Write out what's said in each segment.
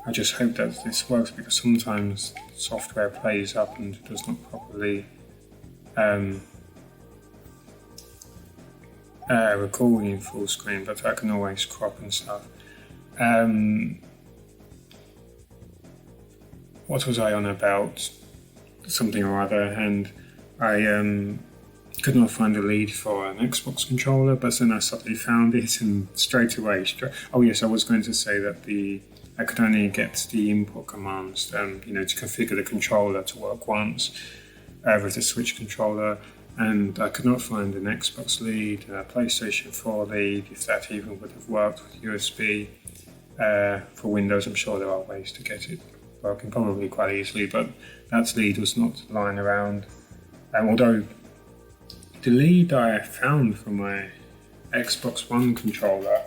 I just hope that this works, because sometimes software plays up and does not properly record in full screen, but I can always crop and stuff. What was I on about? Something or other, and I could not find a lead for an Xbox controller, but then I suddenly found it, and straight away. Oh yes, I was going to say that I could only get the input commands, to configure the controller to work once with the Switch controller, and I could not find an Xbox lead, a PlayStation 4 lead, if that even would have worked with USB. For Windows, I'm sure there are ways to get it working, probably quite easily, but that lead was not lying around. Although the lead I found for my Xbox One controller,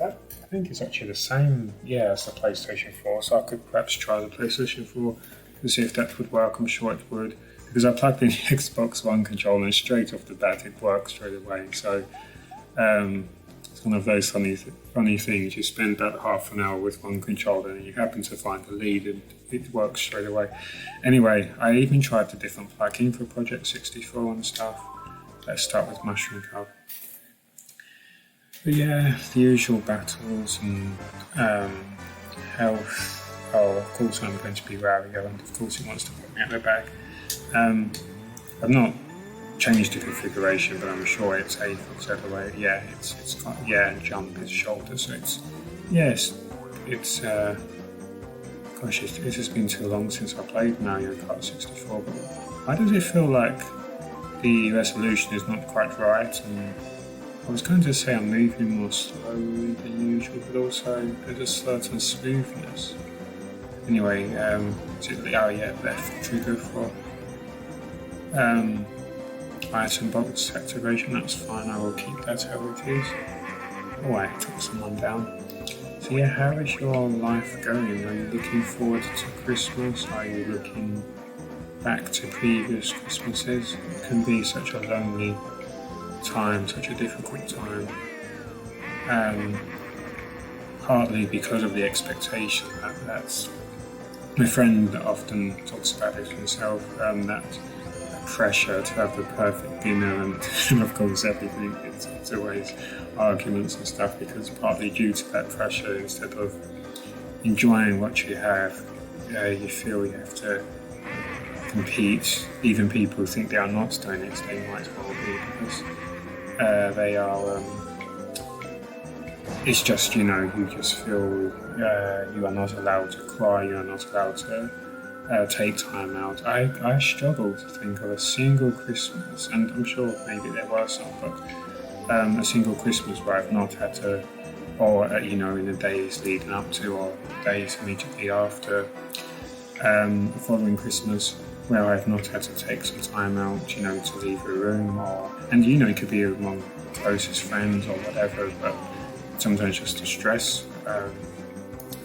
I think it's actually the same, as the PlayStation 4, so I could perhaps try the PlayStation 4 to see if that would work. I'm sure it would, because I plugged in the Xbox One controller and straight off the bat it worked straight away. So it's one of those funny things. You spend about half an hour with one controller and you happen to find the lead and it works straight away. Anyway, I even tried the different plugin for Project 64 and stuff. Let's start with Mushroom Club. But yeah, the usual battles and health. Oh, of course I'm going to be Wario, and of course it wants to put me at the back. I've not changed the configuration, but I'm sure it's A for the other way. Yeah, it's got, and jump is shoulder, so gosh, it has been too long since I played Mario Kart 64, but why does it feel like the resolution is not quite right? And I was going to say I'm moving more slowly than usual, but also there's a certain smoothness. Anyway, left trigger for item box activation, that's fine, I will keep that how it is. Oh, I took someone down. So yeah, how is your life going? Are you looking forward to Christmas? Are you looking back to previous Christmases? It can be such a lonely time, such a difficult time. Partly because of the expectation that's my friend often talks about it himself, that pressure to have the perfect dinner and of course everything. It's always arguments and stuff, because partly due to that pressure, instead of enjoying what you have, you feel you have to compete. Even people who think they are not doing it, they might well be, because they are. It's just, you just feel you are not allowed to cry, you are not allowed to take time out. I struggle to think of a single Christmas, and I'm sure maybe there were some, but a single Christmas where I've not had to, or in the days leading up to, or days immediately after the following Christmas, where I've not had to take some time out, to leave a room, and it could be among closest friends or whatever, but sometimes just the stress.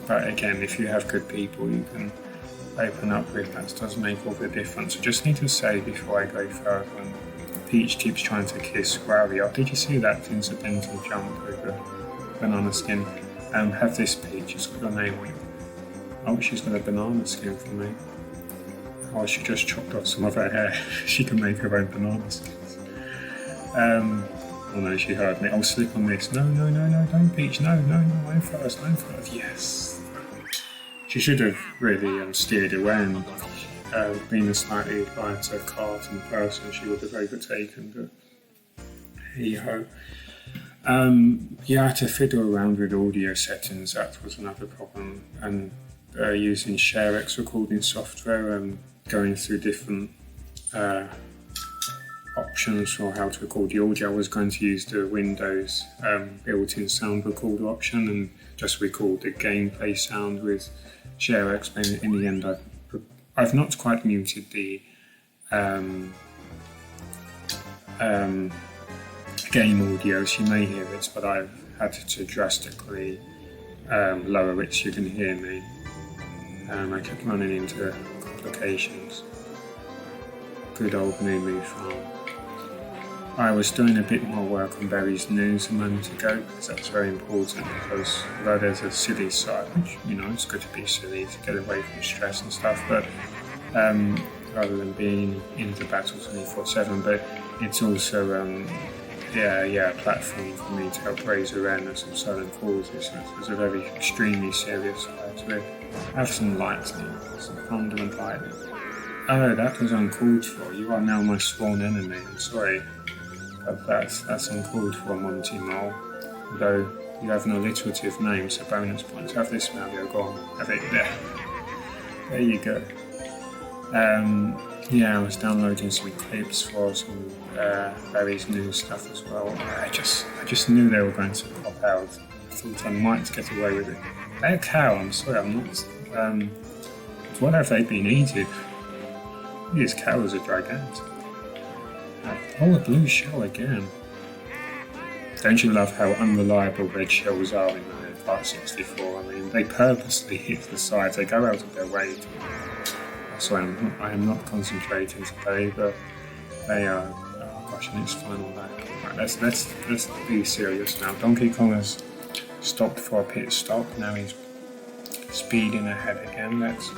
But again, if you have good people you can open up with, that does make all the difference. I just need to say before I go further, and Peach keeps trying to kiss Wario. Did you see that incidental jump over banana skin? Have this Peach, it's got your name on it. Oh, she's got a banana skin for me. Oh, she just chopped off some of her hair. She can make her own banana skins. Oh no, she heard me. I'll slip on this. No, don't Peach. No, I'm first. Yes. She should have really steered away, and been a slightly lighter Kart in person, she would have overtaken, but hey-ho. To fiddle around with audio settings, that was another problem, and using ShareX recording software and going through different options for how to record the audio. I was going to use the Windows built-in sound recorder option and just record the gameplay sound with ShareX, but in the end I've not quite muted the game audio, so you may hear it, but I've had to drastically lower it so you can hear me. I kept running into complications. Good old Moo Moo Farm. I was doing a bit more work on Barry's news a moment ago because that's very important, because although there's a silly side, which, it's good to be silly to get away from stress and stuff, but rather than being in the battle 24/7, but it's also a platform for me to help raise awareness of certain causes. There's a very extremely serious side to it. Have some lightning, some thunder and lightning. Oh, that was uncalled for. You are now my sworn enemy. I'm sorry, but that's uncalled for, Monty Mole. Although you have an alliterative name, so bonus points. Have this, Mario. Go on. Have it there. There you go. I was downloading some clips for some various news stuff as well. I just knew they were going to pop out. I thought I might get away with it. They're a cow. I'm sorry. I'm not. What have they been eating? These cows are gigantic. Oh, a blue shell again. Don't you love how unreliable red shells are in Kart 64? I mean, they purposely hit the sides. They go out of their way to. Sorry, I am not concentrating today, but they are. Oh gosh, and it's final lap. Right, let's be serious now. Donkey Kong has stopped for a pit stop. Now he's speeding ahead again. Let's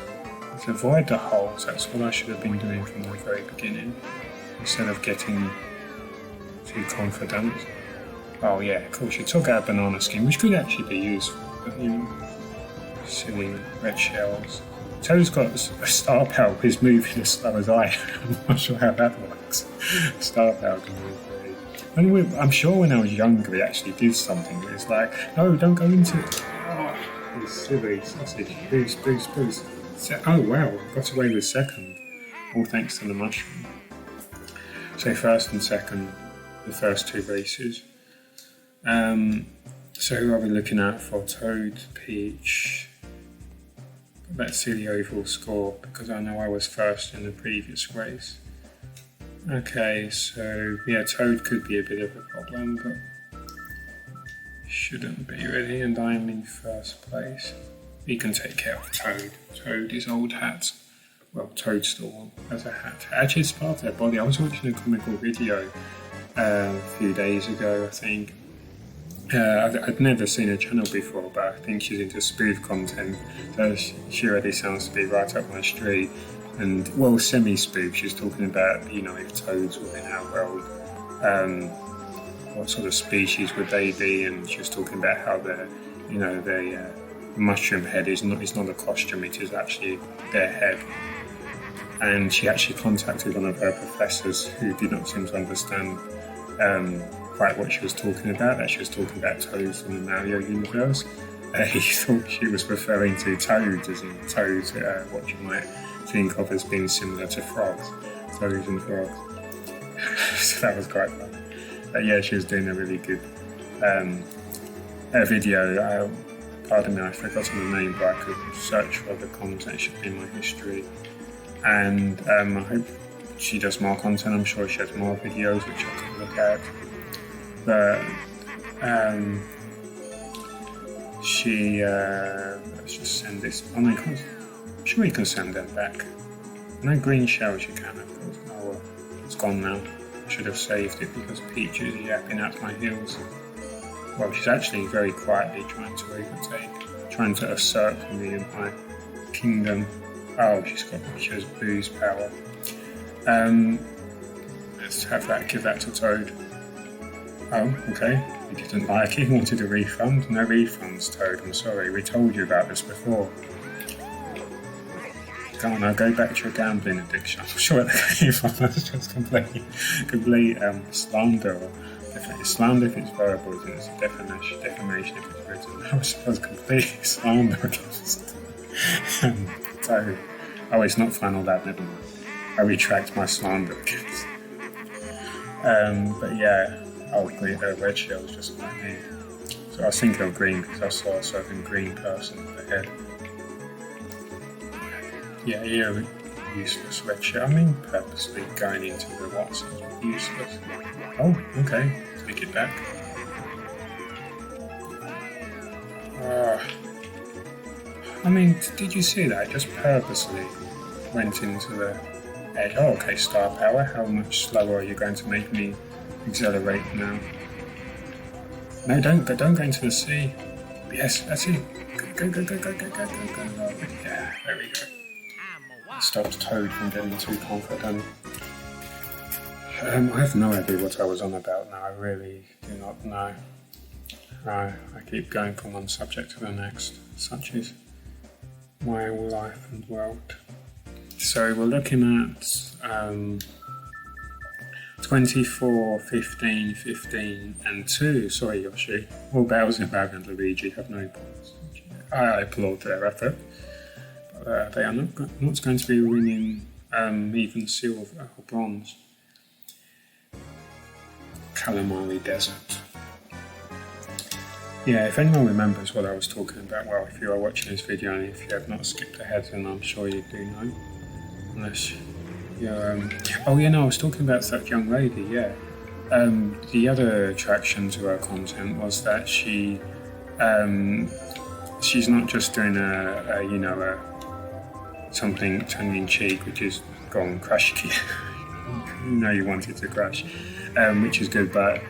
avoid the holes. That's what I should have been doing from the very beginning, instead of getting too confident. Oh yeah, of course, you took out banana skin, which could actually be useful, but silly red shells. Toad's got a star power, but he's moving as slow as I am. I'm not sure how that works. Star power can move very. I'm sure when I was younger, he actually did something. It's like, no, don't go into it. Oh, it's silly sausage. Boost. Oh wow, got away with second. All thanks to the mushroom. So first and second, the first two races. So who are we looking at for Toad, Peach? Let's see the overall score, because I know I was first in the previous race. Okay, so yeah, Toad could be a bit of a problem, but shouldn't be really, and I'm in first place. We can take care of Toad. Toad is old hat. Well, Toadstool has a hat. Actually, it's part of their body. I was watching a comical video a few days ago, I think. I'd never seen her channel before, but I think she's into spoof content, so she already sounds to be right up my street. And, well, semi-spoof, she's talking about, if toads were in our world, what sort of species would they be, and she was talking about how their mushroom head is not a costume, it is actually their head. And she actually contacted one of her professors who did not seem to understand quite what she was talking about, that she was talking about toads from the Mario universe. He thought she was referring to toads, as in toads, what you might think of as being similar to frogs, toads and frogs. So that was quite fun. But yeah, she was doing a really good video. Pardon me, I've forgotten the name, but I could search for the content, it should be in my history. And I hope she does more content. I'm sure she has more videos which I could look at. But let's just send this. I'm sure you can send them back. No green shells you can, of course. Oh well, it's gone now. I should have saved it because Peach is yapping at my heels. Well, she's actually very quietly trying to assert me in my kingdom. Oh, she has booze power. Let's have that, give that to Toad. Oh, okay. You didn't like it, wanted a refund? No refunds, Toad, I'm sorry. We told you about this before. Come on, now go back to your gambling addiction. I'm sure the refund was just complete slander. Slander if it's verbal, and it's defamation if it's written. That was supposed to complete slander against Toad. Oh, it's not final lap, never mind. I retract my slander against. But yeah, green, red shell was just like me. So I was thinking of green because I saw a certain green person ahead. Yeah, you're useless red shell. I mean, purposely going into the Watson, useless. Oh, okay, take it back. I mean, did you see that? I just purposely went into the edge. Oh, okay, star power. How much slower are you going to make me accelerate now. No, don't go into the sea. Yes, that's it. Go. Yeah, there we go. Stopped Toad from getting too confident. I have no idea what I was on about now. I really do not know. I keep going from one subject to the next, such is my life and world. So we're looking at 24, 15, 15 and 2. Sorry, Yoshi. All Bowser, Bowser and Luigi have no points. I applaud their effort. But they are not going to be winning even silver or bronze. Calamari Desert. Yeah, if anyone remembers what I was talking about, well, if you are watching this video and if you have not skipped ahead, then I'm sure you do know. Unless you're... Oh, yeah, no, I was talking about that young lady, yeah. The other attraction to her content was that she's not just doing something tongue-in-cheek, which is go on, crash key. You know you wanted to crash, which is good, but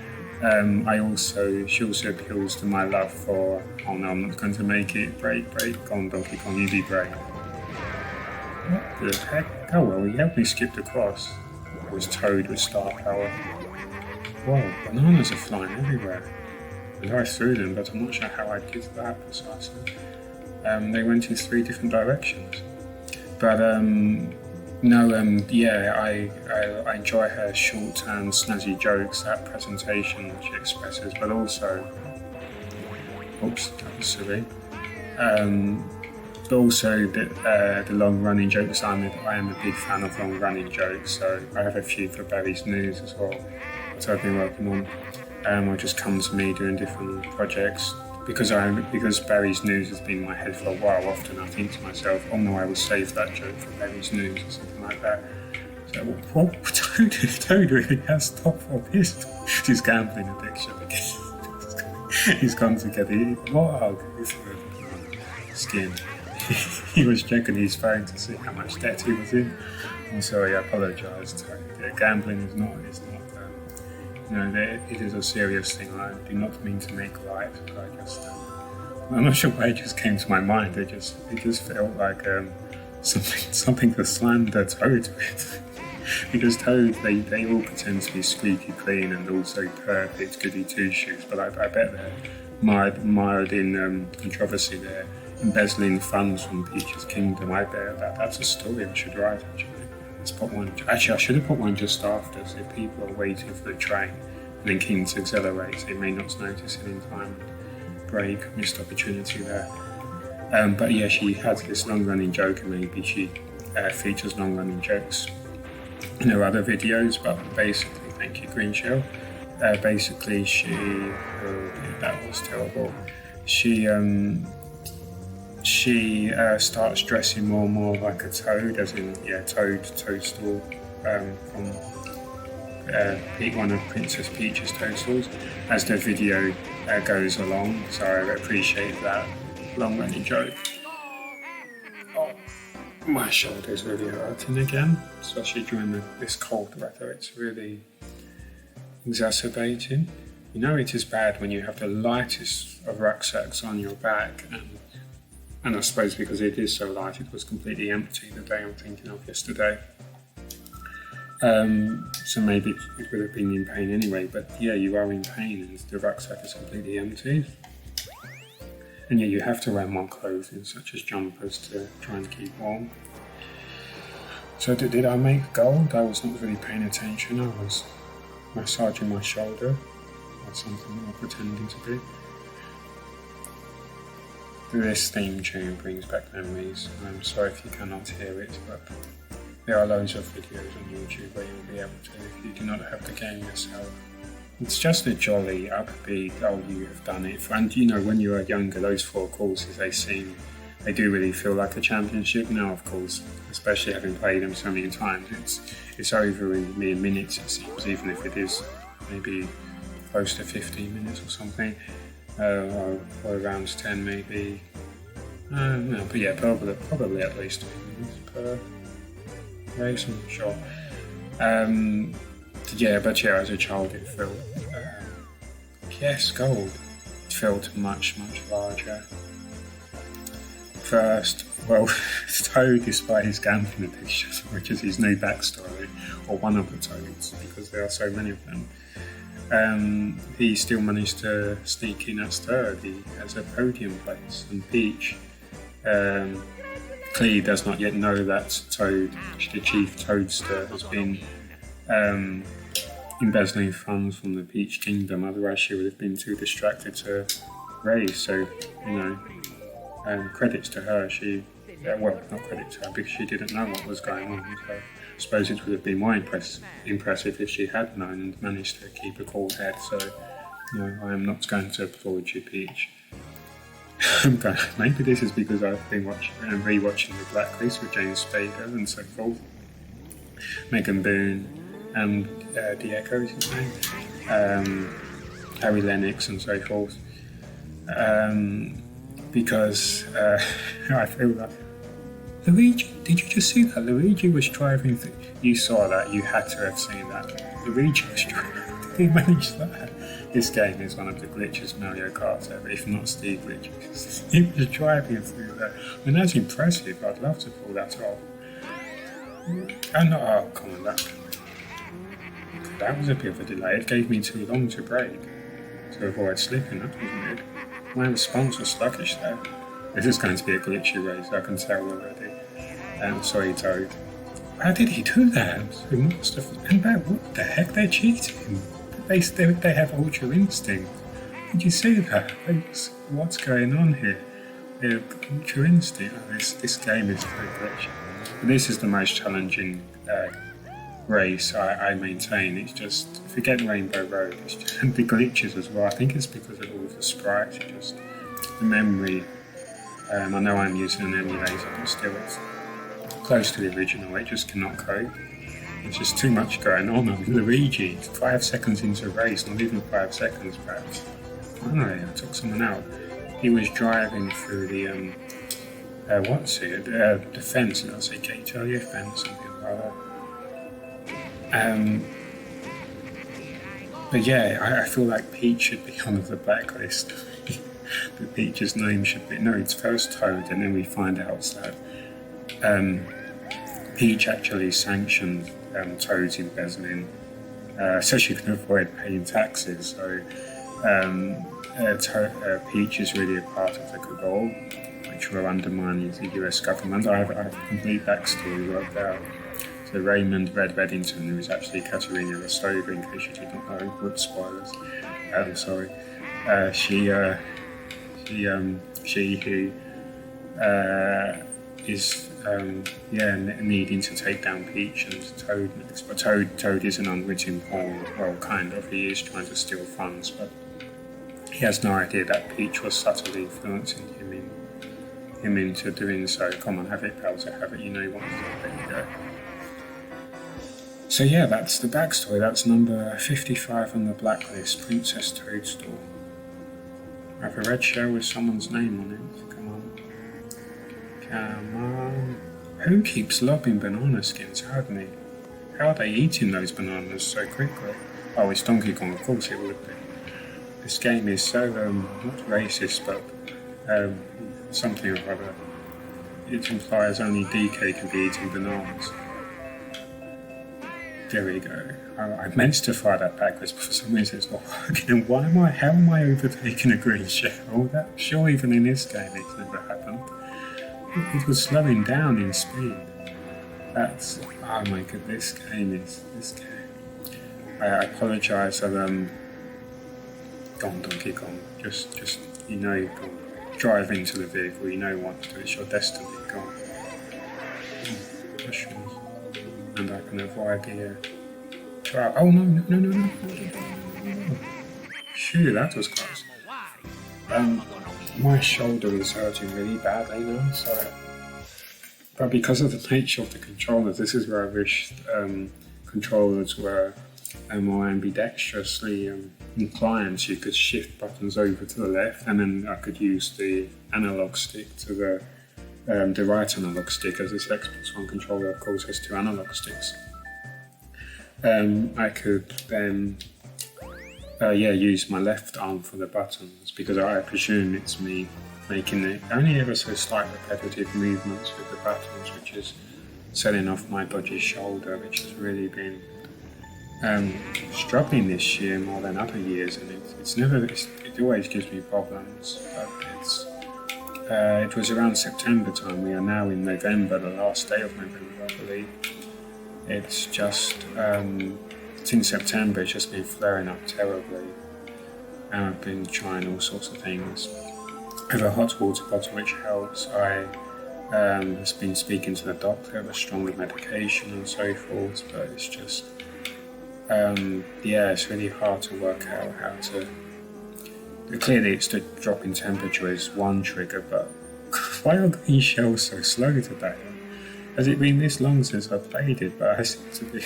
she also appeals to my love for, oh no, I'm not going to make it, break, go on Donkey Kong, you be brave. What the heck? Oh well, he helped me skip across. It was Toad with star power. Whoa, bananas are flying everywhere. And I threw them, but I'm not sure how I did that precisely. They went in 3 different directions. But I enjoy her short-term snazzy jokes, that presentation she expresses, but also, oops, that was silly. But also the long-running jokes. I am a big fan of long-running jokes, so I have a few for Barry's News as well, that I've been working on. Or just come to me doing different projects. Because Barry's News has been in my head for a while, often I think to myself, oh no, I will save that joke for Barry's News or something like that. So, what? Toad really has top 4 pistols. His gambling addiction again. He's gone to get what hug? Skin. He was checking his phone to see how much debt he was in. I'm sorry, I apologise. Gambling is not. It is a serious thing. I do not mean to make light, but I'm not sure why it just came to my mind. It just felt like something to slander Toad with. Because Toad, they all pretend to be squeaky clean and also perfect goody two-shoes, but I bet they're mired in controversy there. Embezzling funds from Peach's Kingdom. I bet that's a story I should write, actually. I should have put one just after, so if people are waiting for the train and then keen to accelerate, they may not notice it in time and break, missed opportunity there. But yeah, she has this long-running joke, and maybe she features long-running jokes in her other videos, but basically, thank you, Green Shell. Basically, that was terrible. She starts dressing more and more like a toad, as in, Toadstool, from one of Princess Peach's toadstools, as the video goes along, so I appreciate that long-running joke. Oh, my shoulder's really hurting again, especially during this cold weather. It's really exacerbating. You know it is bad when you have the lightest of rucksacks on your back, and I suppose because it is so light, it was completely empty the day I'm thinking of yesterday. So maybe it would have been in pain anyway, but yeah, you are in pain and the rucksack is completely empty. And yeah, you have to wear more clothing, such as jumpers, to try and keep warm. So did I make gold? I was not really paying attention. I was massaging my shoulder, or something, or pretending to be. This theme tune brings back memories. I'm sorry if you cannot hear it, but there are loads of videos on YouTube where you'll be able to if you do not have the game yourself. It's just a jolly, upbeat, oh, you have done it. And when you were younger, those 4 courses, they do really feel like a championship. Now, of course, especially having played them so many times, it's over in mere minutes, it seems, even if it is maybe close to 15 minutes or something. Or around 10 maybe. No, but yeah, probably at least 2 minutes per race, I'm not sure. Yeah, but yeah, as a child it felt, yes, gold. It felt much, much larger. First, well, Toad displays gambling pictures, which is his new backstory, or one of the Toads, because there are so many of them. He still managed to sneak in as third. He has a podium place, and Peach clearly does not yet know that Toad, the chief Toadster, has been embezzling funds from the Peach Kingdom. Otherwise, she would have been too distracted to race. So, credits to her. Well, not credit to her because she didn't know what was going on. So I suppose it would have been more impressive if she had known and managed to keep a cool head. So, I am not going to applaud you, Peach. Maybe this is because I've been watching and rewatching The Blacklist with James Spader and so forth. Megan Boone and Diego is his name. Harry Lennox and so forth. Because I feel like Luigi, did you just see that? Luigi was driving. You saw that. You had to have seen that. Luigi was driving. Did he manage that? This game is one of the glitches Mario Kart ever, if not the glitches. He was driving through that. I mean, that's impressive. I'd love to pull that off. Oh, come on, that was a bit of a delay. It gave me too long to brake to avoid slipping. That was weird. My response was sluggish there. This is going to be a glitchy race, I can tell already. Sorry, Toad. How did he do that? What the heck? They're cheating. They have ultra instinct. Did you see that? What's going on here? They have ultra instinct. This game is very glitchy. This is the most challenging race I maintain. It's just, forget Rainbow Road, it's just the glitches as well. I think it's because of all of the sprites, just the memory. I know I'm using an emulator, but still it's close to the original. It just cannot cope. There's just too much going on. I mean, Luigi, 5 seconds into a race, not even 5 seconds perhaps. I don't know, I took someone out. He was driving through the, the fence, and I'll say gate area fence, something like that. But yeah, I feel like Peach should be on the blacklist. But Peach's name should be, no, it's first Toad, and then we find out that Peach actually sanctioned Toad's embezzling, so she can avoid paying taxes. So Peach is really a part of the cabal, which will undermine the US government. I have a complete backstory worked out. So Raymond Red Reddington, who is actually Katerina Rostova, in case you did not know, whoops, spoilers, sorry. She who is needing to take down Peach and Toad next. But Toad is an unwritten pawn. Well, kind of. He is trying to steal funds, but he has no idea that Peach was subtly influencing him into doing so. Come on, have it, Bowser, have it. You know you want to do it. There you go. So yeah, that's the backstory. That's number 55 on the blacklist, Princess Toadstool. I have a red shell with someone's name on it. Come on. Who keeps lobbing banana skins at me? How are they eating those bananas so quickly? Oh, it's Donkey Kong, of course it would be. This game is so, not racist, but something or other. It implies only DK can be eating bananas. There we go. I meant to fire that backwards, but for some reason it's not working. And how am I overtaking a green shell? Sure, even in this game it's never happened. It was slowing down in speed. Oh my god, this game. I apologise that, go on Donkey Kong, just, go on. Drive into the vehicle, you know what to do, it's your destiny, go on. Mushrooms. And I can avoid the trap. Oh no. Phew, that was close. My shoulder is hurting really badly now, so. But because of the nature of the controllers, this is where I wish controllers were more ambidextrously inclined. So you could shift buttons over to the left, and then I could use the analog stick to the right analog stick, as this Xbox One controller of course has 2 analog sticks. I could then use my left arm for the buttons, because I presume it's me making it only ever so slight repetitive movements with the buttons, which is setting off my dodgy shoulder, which has really been struggling this year more than other years, and it always gives me problems. But it was around September time. We are now in November, the last day of November, I believe. It's just since September, it's just been flaring up terribly, and I've been trying all sorts of things. I have a hot water bottle, which helps. I have been speaking to the doctor about stronger medication and so forth, but it's just it's really hard to work out how to. Clearly, it's the drop in temperature is one trigger, but why are green shells so slow today? Has it been this long since I played it? But I seem to be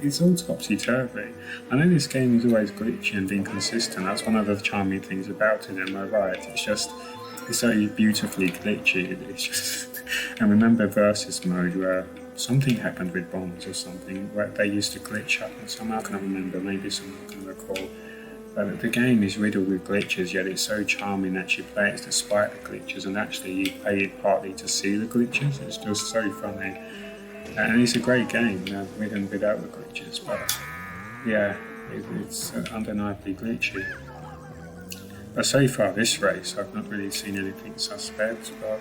it's all topsy-turvy. I know this game is always glitchy and inconsistent. That's one of the charming things about it, am I right? It's so beautifully glitchy. It's just, I remember Versus mode where something happened with bombs or something, where they used to glitch up, and somehow I can't remember, maybe someone can recall. But the game is riddled with glitches, yet it's so charming that you play it despite the glitches, and actually you play it partly to see the glitches. It's just so funny. And it's a great game, with and without the glitches, but it's undeniably glitchy. But so far this race, I've not really seen anything suspect, but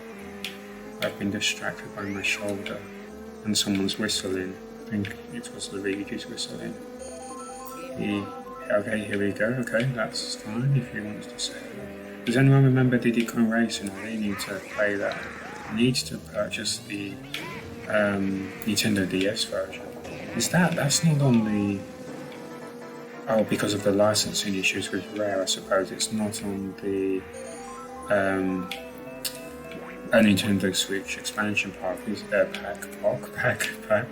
I've been distracted by my shoulder and someone's whistling. I think it was Luigi's whistling. Okay, here we go. Okay, that's fine if he wants to say that. Does anyone remember Diddy Kong Racing? I really need to play that. I need to purchase the Nintendo DS version. That's not on the... Oh, because of the licensing issues with Rare, I suppose it's not on the a Nintendo Switch expansion pack, pack,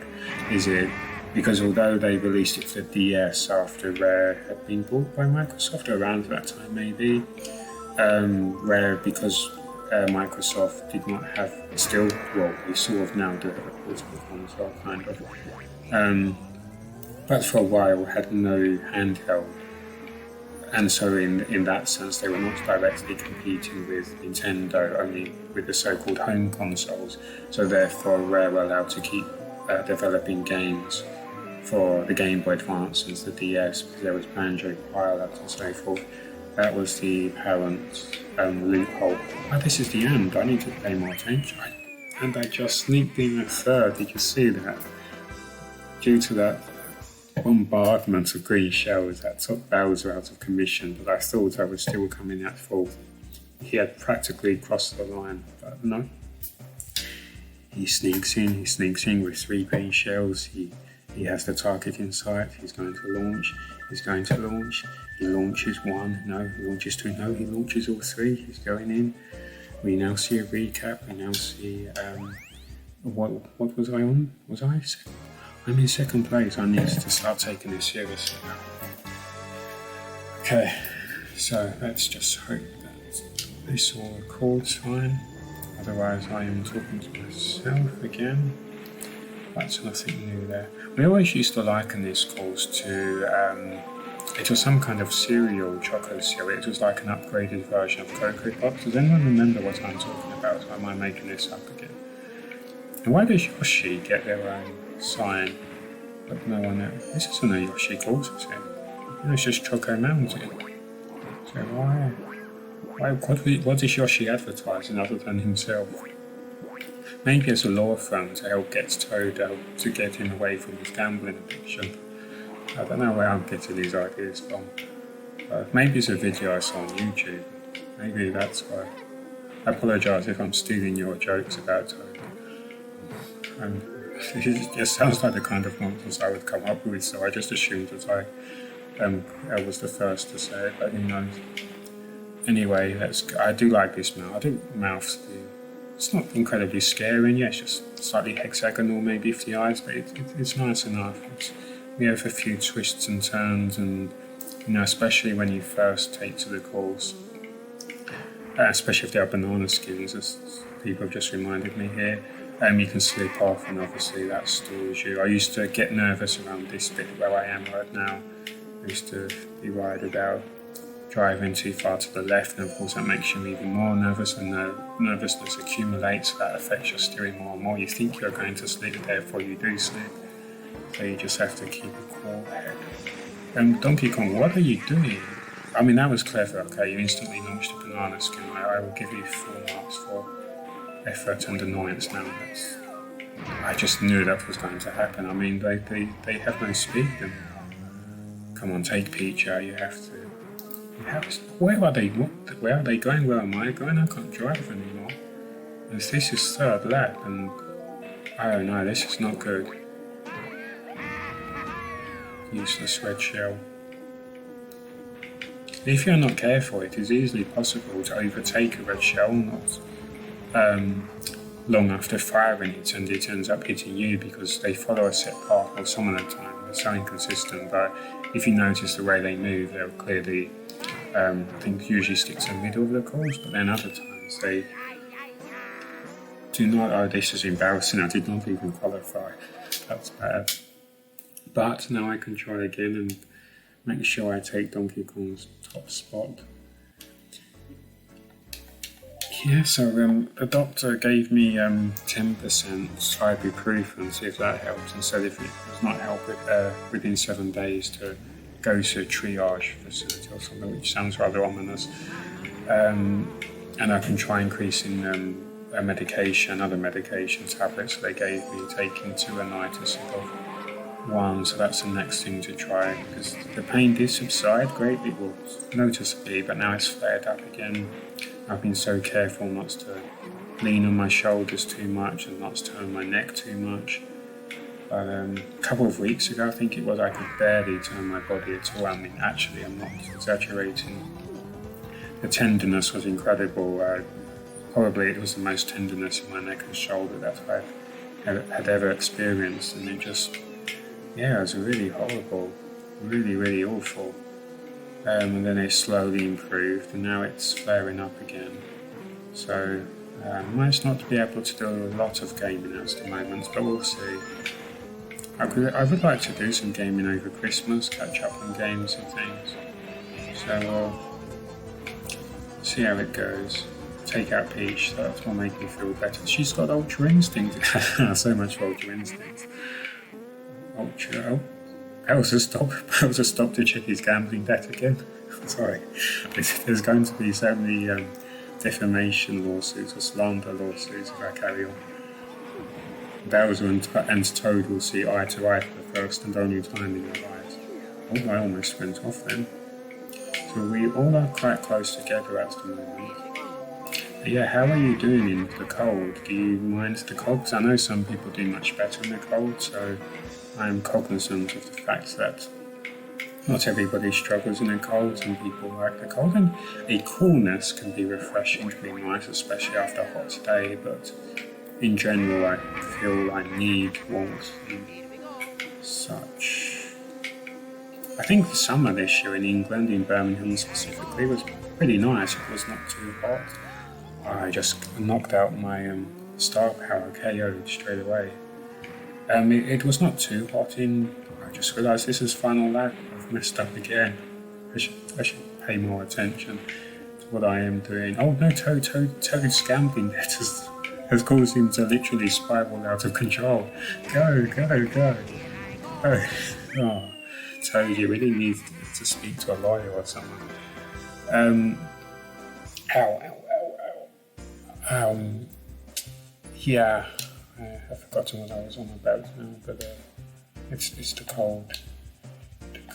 is it? Because although they released it for the DS after Rare had been bought by Microsoft, around that time maybe, Rare, because Microsoft did not have, still, well, we sort of now do have a portable console, kind of, but for a while had no handheld. And so in that sense, they were not directly competing with Nintendo, only with the so-called home consoles. So therefore, Rare were allowed to keep developing games for the Game Boy Advance and the DS, because there was Banjo Pilot and so forth. That was the apparent loophole. Oh, this is the end. I need to pay more attention. And I just sneaked in a third. Did you see that? Due to that bombardment of green shells, that took Bowser out of commission, but I thought I was still coming out fourth. He had practically crossed the line, but no. He sneaks in with 3 green shells. He has the target in sight. He's going to launch. He launches 1. No. He launches 2. No. He launches all 3. He's going in. We now see a recap. We now see what was I on? I'm in second place. I need to start taking this seriously now. Okay, so let's just hope that this all records fine. Otherwise, I am talking to myself again. That's nothing new there. We always used to liken this course to, it was some kind of cereal, choco cereal. It was like an upgraded version of Cocoa Pops. Does anyone remember what I'm talking about? Or am I making this up again? And why does Yoshi get their own sign, but no one else? This isn't a Yoshi course, is it? It's just Choco Mountain. So what is Yoshi advertising other than himself? Maybe as a law firm to help get Toad out, to get him away from his gambling addiction. I don't know where I'm getting these ideas from. Maybe it's a video I saw on YouTube. Maybe that's why. I apologise if I'm stealing your jokes about Toad. It just sounds like the kind of nonsense I would come up with, so I just assumed that I was the first to say it, but who knows. Anyway, I do like this mouth. I think mouths do. It's not incredibly scary, yeah, it's just slightly hexagonal maybe for the eyes, but it's nice enough. We have a few twists and turns, and especially when you first take to the course, especially if they are banana skins, as people have just reminded me here. You can slip off, and obviously that stores you. I used to get nervous around this bit where I am right now. I used to be worried about driving too far to the left, and of course that makes you even more nervous, and the nervousness accumulates, so that affects your steering more and more. You think you're going to slip, therefore you do slip. So you just have to keep a cool head. Donkey Kong, what are you doing? I mean, that was clever, okay, you instantly launched a banana skin. I will give you 4 marks for effort and annoyance now. I just knew that was going to happen. I mean, they have no speed, and come on, take Peach out, you have to. Where are they? Where are they going? Where am I going? I can't drive anymore. And this is third lap, and I don't know, this is not good. Useless red shell. If you're not careful, it is easily possible to overtake a red shell, not long after firing it, and it ends up hitting you because they follow a set path, or some of the time. They're so inconsistent, but if you notice the way they move, they'll clearly, I think, usually stick to the middle of the course, but then other times they do not. Oh, this is embarrassing, I did not even qualify. That's bad. But now I can try again and make sure I take Donkey Kong's top spot. Yeah, so the doctor gave me 10% ibuprofen, see if that helps, and said if it does not help within 7 days to go to a triage facility or something, which sounds rather ominous. And I can try increasing other medication tablets they gave me, taking 2 a night instead of 1, so that's the next thing to try, because the pain did subside greatly, well, noticeably, but now it's flared up again. I've been so careful not to lean on my shoulders too much and not to turn my neck too much. But a couple of weeks ago, I think it was, I could barely turn my body at all. I mean, actually, I'm not exaggerating. The tenderness was incredible. Probably it was the most tenderness in my neck and shoulder that I had ever experienced, and it just, yeah, it was really horrible, really, really awful. And then it slowly improved, and now it's flaring up again. So I managed not to be able to do a lot of gaming at the moment, but we'll see. I would like to do some gaming over Christmas, catch up on games and things. So we'll see how it goes. Take out Peach, that will make me feel better. She's got Ultra Instinct. So much for Ultra Instinct. Ultra. That was a stop to check his gambling debt again. Sorry. There's going to be so many defamation lawsuits or slander lawsuits if I carry on. Bowser and Toad will see eye to eye for the first and only time in their lives. Oh, I almost went off then. So we all are quite close together at the moment. Yeah, how are you doing in the cold? Do you mind the cold? Because I know some people do much better in the cold, so I am cognizant of the fact that not everybody struggles in the cold. Some people like the cold, and a coolness can be refreshing, to be nice, especially after a hot day, but in general I feel I need warmth and such. I think the summer this year in England, in Birmingham specifically, was pretty nice. It was not too hot. I just knocked out my star power KO'd straight away. It was not too hot I just realised this is final lap. I've messed up again. I should pay more attention to what I am doing. Oh no, Toad's gambling debt has caused him to literally spiral out of control. Go. Oh, Toad, you really need to speak to a lawyer or someone. Yeah, I've forgotten what I was on about now, but it's the cold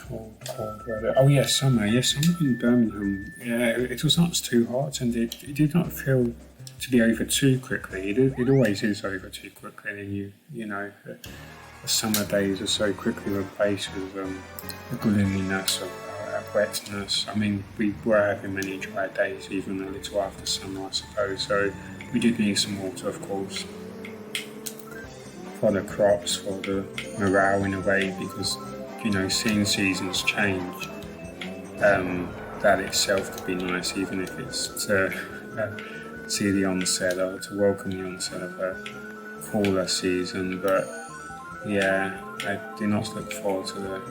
weather. Oh yeah, summer. Yes, summer in Birmingham. Yeah, it was not too hot, and it did not feel to be over too quickly. It always is over too quickly, and you know the summer days are so quickly replaced with the gloominess of wetness. I mean, we were having many dry days, even a little after summer, I suppose. So we did need some water, of course, for the crops, for the morale in a way, because seeing seasons change, that itself could be nice, even if it's to see the onset or to welcome the onset of cooler season, but yeah, I do not look forward to the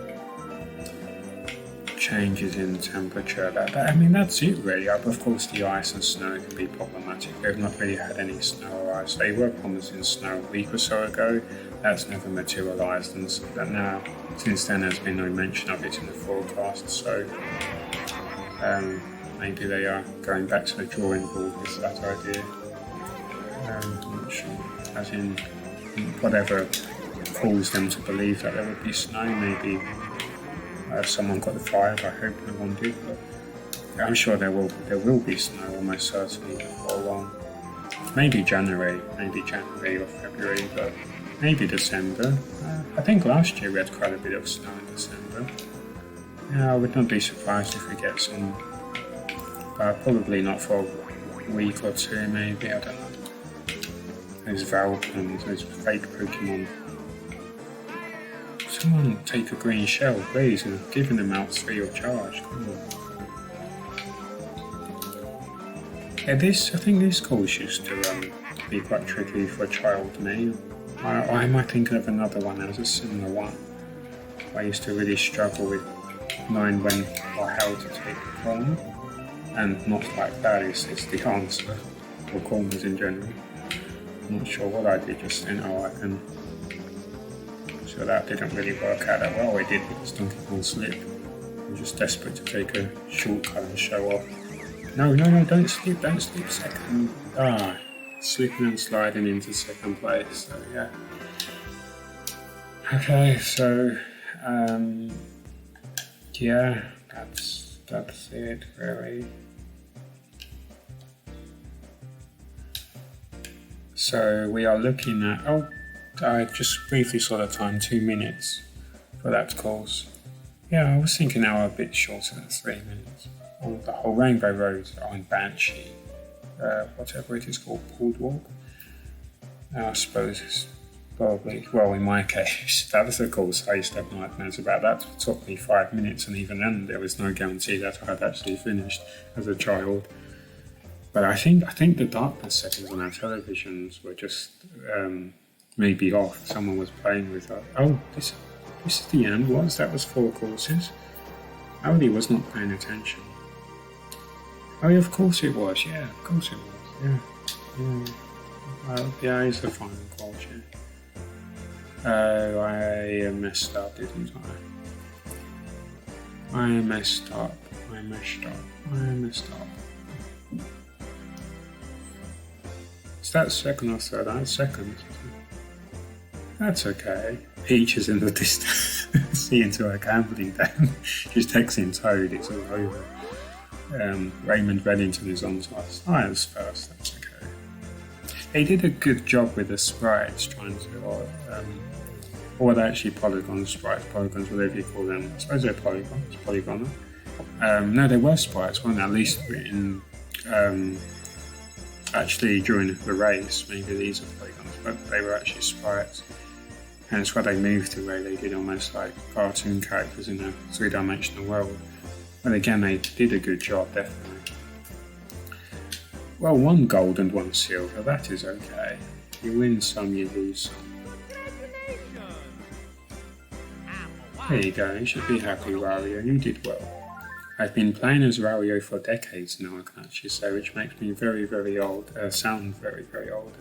changes in temperature. I mean, that's it really. Of course, the ice and snow can be problematic. They've not really had any snow or ice. They were promising snow a week or so ago. That's never materialised, and so that now, since then, there's been no mention of it in the forecast. So maybe they are going back to the drawing board with that idea. I'm not sure. As in, whatever caused them to believe that there would be snow, maybe someone got the vibe. I hope no one did, but I'm sure there will be snow almost certainly before long. Maybe January or February, but maybe December. I think last year we had quite a bit of snow in December. Yeah, I would not be surprised if we get some, probably not for a week or two, maybe, I don't know. Those Valpons, those fake Pokemon. Someone take a green shell, please, and giving them out free of charge. Come on. Yeah, I think this course used to be quite tricky for a child me. I might think of another one that was a similar one. I used to really struggle with knowing when or how to take the corner, and not like that is the answer for corners in general. I'm not sure what I did just then. So that didn't really work out that well. It did because Donkey Kong slip. I'm just desperate to take a shortcut and show off. No, don't slip second. Slipping and sliding into second place, so yeah. Okay, so yeah, that's it really. So we are looking at, I just briefly saw the time, 2 minutes for that course. Yeah, I was thinking now a bit shorter than 3 minutes. The whole Rainbow Road on Banshee, whatever it is called, Boardwalk. I suppose it's probably, well, in my case, that was a course I used to have nightmares about. That took me 5 minutes, and even then there was no guarantee that I had actually finished as a child. But I think the darkness settings on our televisions were just maybe off. Someone was playing with that. Oh, this is the end. That was 4 courses. I really was not paying attention. Oh, yeah, of course it was. Yeah, of course it was. Yeah. Yeah, it's the final course. Yeah. I messed up, didn't I? I messed up. Is that second or third? That's second. That's okay. Peach is in the distance. See into her gambling den. She's texting Toad. It's all over. Raymond Reddington is on to us. I was first. That's okay. They did a good job with the sprites, trying to, or they're actually polygon sprites, polygons, whatever you call them. I suppose they're polygons. Polygonal. No, they were sprites, weren't they? At least in. Actually, during the race, maybe these are polygons, but they were actually sprites. And it's why they moved the way they did, almost like cartoon characters in a 3-dimensional world. But again, they did a good job, definitely. Well, 1 gold and 1 silver, that is okay. You win some, you lose some. There you go, you should be happy, Wario, you did well. I've been playing as Wario for decades now, I can actually say, which makes me very, very old, sound very, very old.